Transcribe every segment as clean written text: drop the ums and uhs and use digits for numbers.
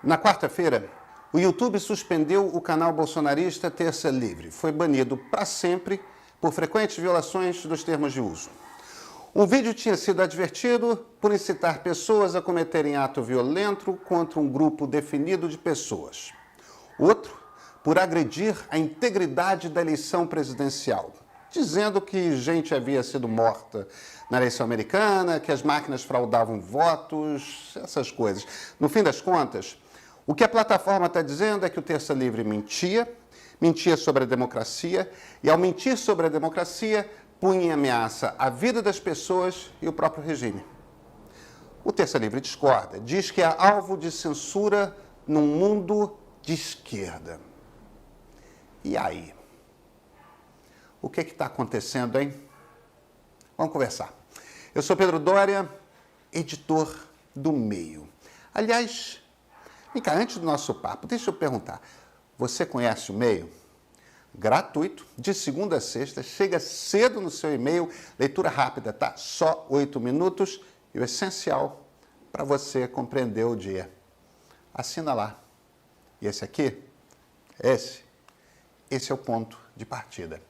Na quarta-feira, o YouTube suspendeu o canal bolsonarista Terça Livre. Foi banido para sempre por frequentes violações dos termos de uso. Um vídeo tinha sido advertido por incitar pessoas a cometerem ato violento contra um grupo definido de pessoas. Outro, por agredir a integridade da eleição presidencial, dizendo que gente havia sido morta na eleição americana, que as máquinas fraudavam votos, essas coisas. No fim das contas, o que a plataforma está dizendo é que o Terça Livre mentia sobre a democracia, e ao mentir sobre a democracia, punha em ameaça a vida das pessoas e o próprio regime. O Terça Livre discorda, diz que é alvo de censura num mundo de esquerda. E aí? O que está acontecendo, hein? Vamos conversar. Eu sou Pedro Doria, editor do Meio. Aliás, vem cá, antes do nosso papo, deixa eu perguntar. Você conhece o Meio? Gratuito, de segunda a sexta, chega cedo no seu e-mail, leitura rápida, tá? Só 8 minutos e o essencial para você compreender o dia. Assina lá. E esse aqui? Esse é o ponto de partida.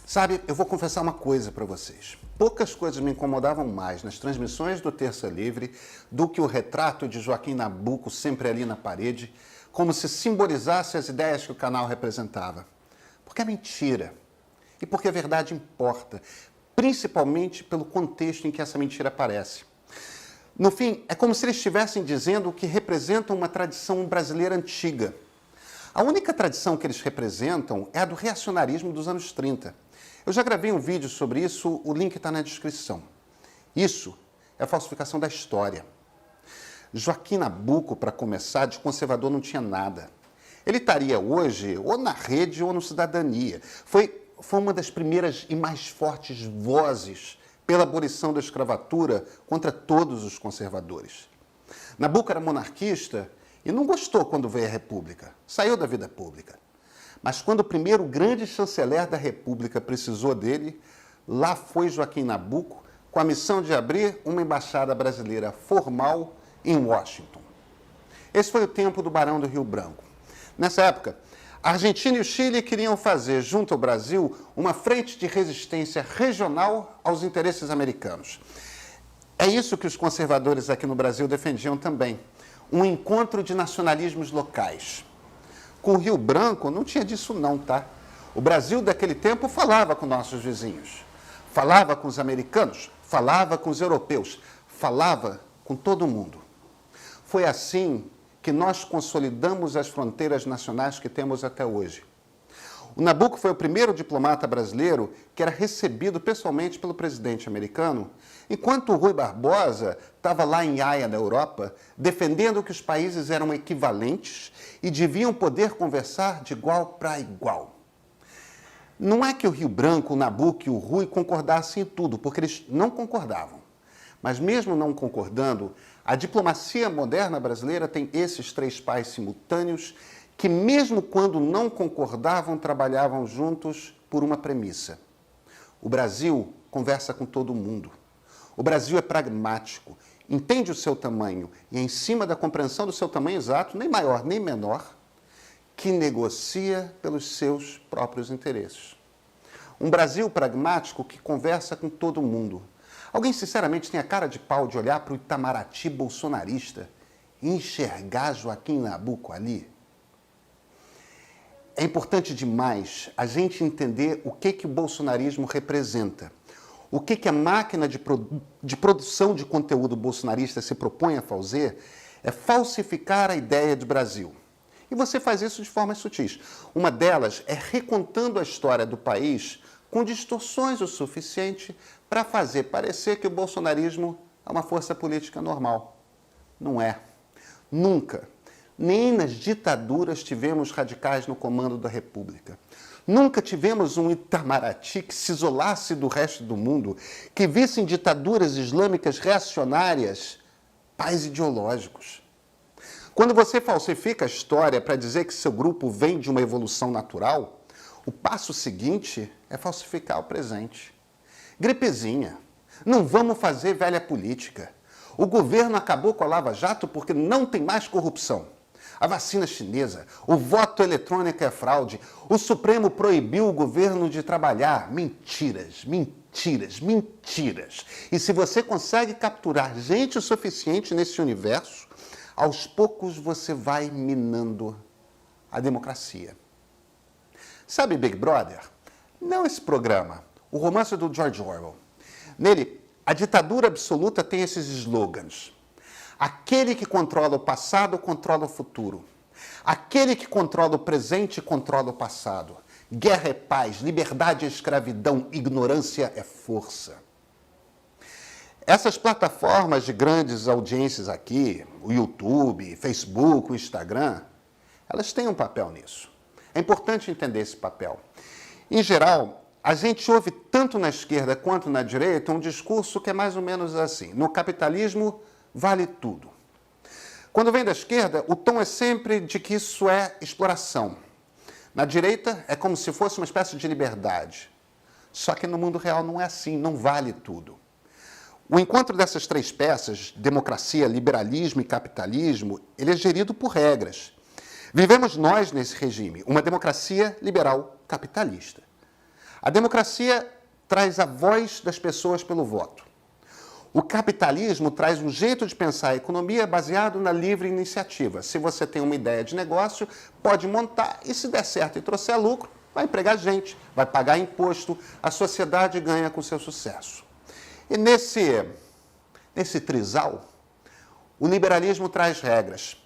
Sabe, eu vou confessar uma coisa para vocês. Poucas coisas me incomodavam mais nas transmissões do Terça Livre do que o retrato de Joaquim Nabuco sempre ali na parede, como se simbolizasse as ideias que o canal representava. Porque é mentira. E porque a verdade importa, principalmente pelo contexto em que essa mentira aparece. No fim, é como se eles estivessem dizendo que representam uma tradição brasileira antiga. A única tradição que eles representam é a do reacionarismo dos anos 30. Eu já gravei um vídeo sobre isso, o link está na descrição. Isso é a falsificação da história. Joaquim Nabuco, para começar, de conservador não tinha nada. Ele estaria hoje ou na Rede ou no Cidadania. Foi uma das primeiras e mais fortes vozes pela abolição da escravatura contra todos os conservadores. Nabuco era monarquista e não gostou quando veio a República. Saiu da vida pública. Mas quando o primeiro grande chanceler da República precisou dele, lá foi Joaquim Nabuco com a missão de abrir uma embaixada brasileira formal em Washington. Esse foi o tempo do Barão do Rio Branco. Nessa época, a Argentina e o Chile queriam fazer, junto ao Brasil, uma frente de resistência regional aos interesses americanos. É isso que os conservadores aqui no Brasil defendiam também. Um encontro de nacionalismos locais. Com o Rio Branco não tinha disso não, tá? O Brasil daquele tempo falava com nossos vizinhos, falava com os americanos, falava com os europeus, falava com todo mundo. Foi assim que nós consolidamos as fronteiras nacionais que temos até hoje. O Nabuco foi o primeiro diplomata brasileiro que era recebido pessoalmente pelo presidente americano, enquanto o Rui Barbosa estava lá em Haia, na Europa, defendendo que os países eram equivalentes e deviam poder conversar de igual para igual. Não é que o Rio Branco, o Nabuco e o Rui concordassem em tudo, porque eles não concordavam. Mas mesmo não concordando, a diplomacia moderna brasileira tem esses três pais simultâneos que mesmo quando não concordavam, trabalhavam juntos por uma premissa. O Brasil conversa com todo mundo. O Brasil é pragmático, entende o seu tamanho e é em cima da compreensão do seu tamanho exato, nem maior nem menor, que negocia pelos seus próprios interesses. Um Brasil pragmático que conversa com todo mundo. Alguém sinceramente tem a cara de pau de olhar para o Itamaraty bolsonarista e enxergar Joaquim Nabuco ali? É importante demais a gente entender o que o bolsonarismo representa. O que a máquina de produção de conteúdo bolsonarista se propõe a fazer é falsificar a ideia de Brasil. E você faz isso de formas sutis. Uma delas é recontando a história do país com distorções o suficiente para fazer parecer que o bolsonarismo é uma força política normal. Não é. Nunca. Nem nas ditaduras tivemos radicais no comando da República. Nunca tivemos um Itamaraty que se isolasse do resto do mundo, que visse em ditaduras islâmicas reacionárias pais ideológicos. Quando você falsifica a história para dizer que seu grupo vem de uma evolução natural, O passo seguinte é falsificar o presente. Gripezinha. Não vamos fazer velha política. O governo acabou com a Lava Jato porque não tem mais corrupção. A vacina chinesa, o voto eletrônico é fraude, o Supremo proibiu o governo de trabalhar. Mentiras, mentiras, mentiras. E se você consegue capturar gente o suficiente nesse universo, aos poucos você vai minando a democracia. Sabe Big Brother? Não esse programa, o romance do George Orwell. Nele, a ditadura absoluta tem esses slogans. Aquele que controla o passado, controla o futuro. Aquele que controla o presente, controla o passado. Guerra é paz, liberdade é escravidão, ignorância é força. Essas plataformas de grandes audiências aqui, o YouTube, Facebook, o Instagram, elas têm um papel nisso. É importante entender esse papel. Em geral, a gente ouve tanto na esquerda quanto na direita um discurso que é mais ou menos assim. No capitalismo, vale tudo. Quando vem da esquerda, o tom é sempre de que isso é exploração. Na direita, é como se fosse uma espécie de liberdade. Só que no mundo real não é assim, não vale tudo. O encontro dessas três peças, democracia, liberalismo e capitalismo, ele é gerido por regras. Vivemos nós nesse regime, uma democracia liberal capitalista. A democracia traz a voz das pessoas pelo voto. O capitalismo traz um jeito de pensar a economia baseado na livre iniciativa. Se você tem uma ideia de negócio, pode montar e, se der certo e trouxer lucro, vai empregar gente, vai pagar imposto, a sociedade ganha com seu sucesso. E nesse trisal, o liberalismo traz regras.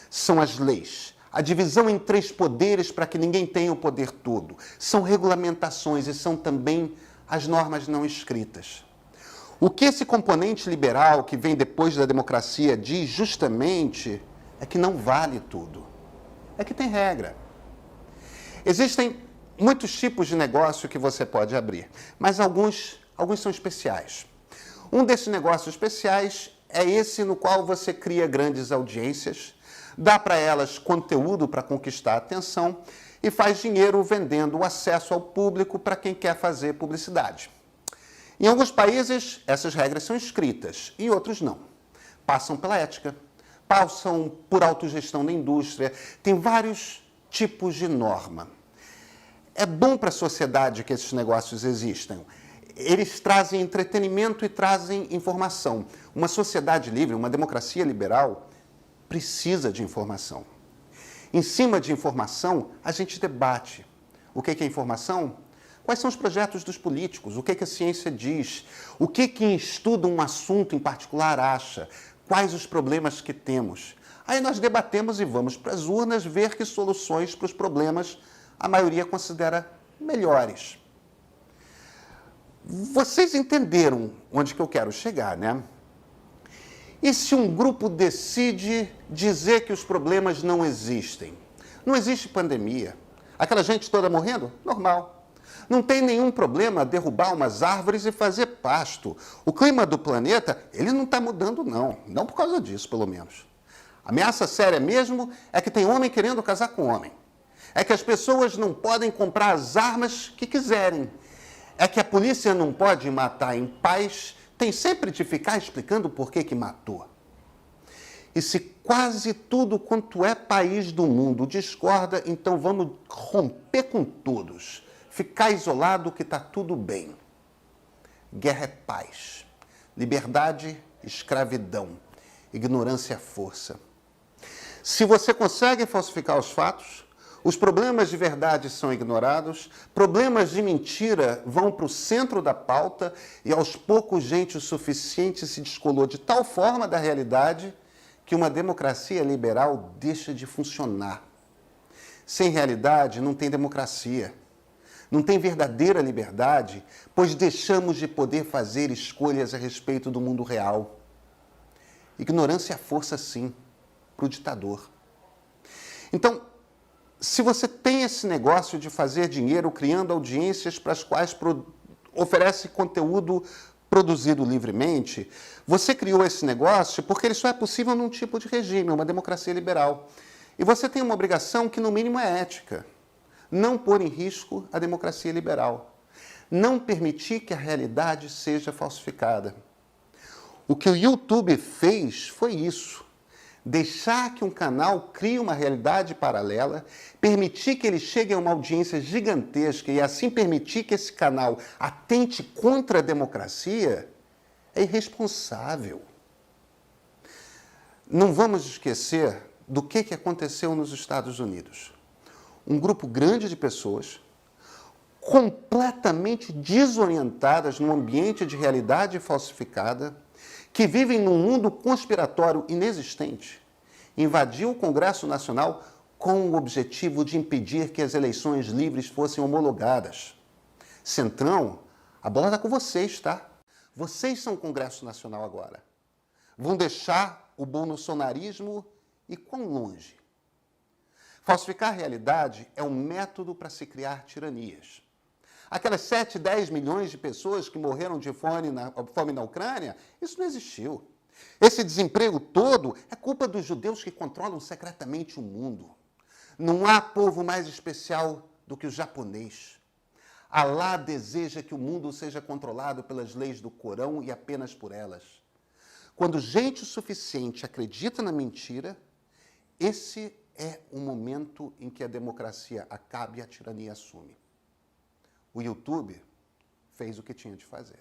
São as leis. A divisão em três poderes para que ninguém tenha o poder todo. São regulamentações e são também as normas não escritas. O que esse componente liberal que vem depois da democracia diz justamente é que não vale tudo. É que tem regra. Existem muitos tipos de negócio que você pode abrir, mas alguns são especiais. Um desses negócios especiais é esse no qual você cria grandes audiências, dá para elas conteúdo para conquistar a atenção e faz dinheiro vendendo o acesso ao público para quem quer fazer publicidade. Em alguns países, essas regras são escritas, em outros não. Passam pela ética, passam por autogestão da indústria, tem vários tipos de norma. É bom para a sociedade que esses negócios existam. Eles trazem entretenimento e trazem informação. Uma sociedade livre, uma democracia liberal, precisa de informação. Em cima de informação, a gente debate. O que é informação? Quais são os projetos dos políticos? O que a ciência diz? O que quem estuda um assunto em particular acha? Quais os problemas que temos? Aí nós debatemos e vamos para as urnas ver que soluções para os problemas a maioria considera melhores. Vocês entenderam onde que eu quero chegar, né? E se um grupo decide dizer que os problemas não existem? Não existe pandemia. Aquela gente toda morrendo? Normal. Não tem nenhum problema derrubar umas árvores e fazer pasto. O clima do planeta, ele não está mudando, não. Não por causa disso, pelo menos. A ameaça séria mesmo é que tem homem querendo casar com homem. É que as pessoas não podem comprar as armas que quiserem. É que a polícia não pode matar em paz, tem sempre de ficar explicando por que matou. E se quase tudo quanto é país do mundo discorda, então vamos romper com todos. Ficar isolado que está tudo bem. Guerra é paz. Liberdade, escravidão. Ignorância é força. Se você consegue falsificar os fatos, os problemas de verdade são ignorados, problemas de mentira vão para o centro da pauta e aos poucos gente o suficiente se descolou de tal forma da realidade que uma democracia liberal deixa de funcionar. Sem realidade não tem democracia. Não tem verdadeira liberdade, pois deixamos de poder fazer escolhas a respeito do mundo real. Ignorância é força, sim, para o ditador. Então, se você tem esse negócio de fazer dinheiro criando audiências para as quais oferece conteúdo produzido livremente, você criou esse negócio porque ele só é possível num tipo de regime, uma democracia liberal. E você tem uma obrigação que, no mínimo, é ética. não pôr em risco a democracia liberal, não permitir que a realidade seja falsificada. O que o YouTube fez foi isso. Deixar que um canal crie uma realidade paralela, permitir que ele chegue a uma audiência gigantesca e assim permitir que esse canal atente contra a democracia é irresponsável. Não vamos esquecer do que aconteceu nos Estados Unidos. Um grupo grande de pessoas completamente desorientadas num ambiente de realidade falsificada, que vivem num mundo conspiratório inexistente, invadiu o Congresso Nacional com o objetivo de impedir que as eleições livres fossem homologadas. Centrão, a bola está com vocês, tá? Vocês são o Congresso Nacional agora. Vão deixar o bolsonarismo e quão longe? Falsificar a realidade é um método para se criar tiranias. Aquelas 7, 10 milhões de pessoas que morreram de fome na Ucrânia, isso não existiu. Esse desemprego todo é culpa dos judeus que controlam secretamente o mundo. Não há povo mais especial do que o japonês. Alá deseja que o mundo seja controlado pelas leis do Corão e apenas por elas. Quando gente o suficiente acredita na mentira, esse é o momento em que a democracia acaba e a tirania assume. O YouTube fez o que tinha de fazer.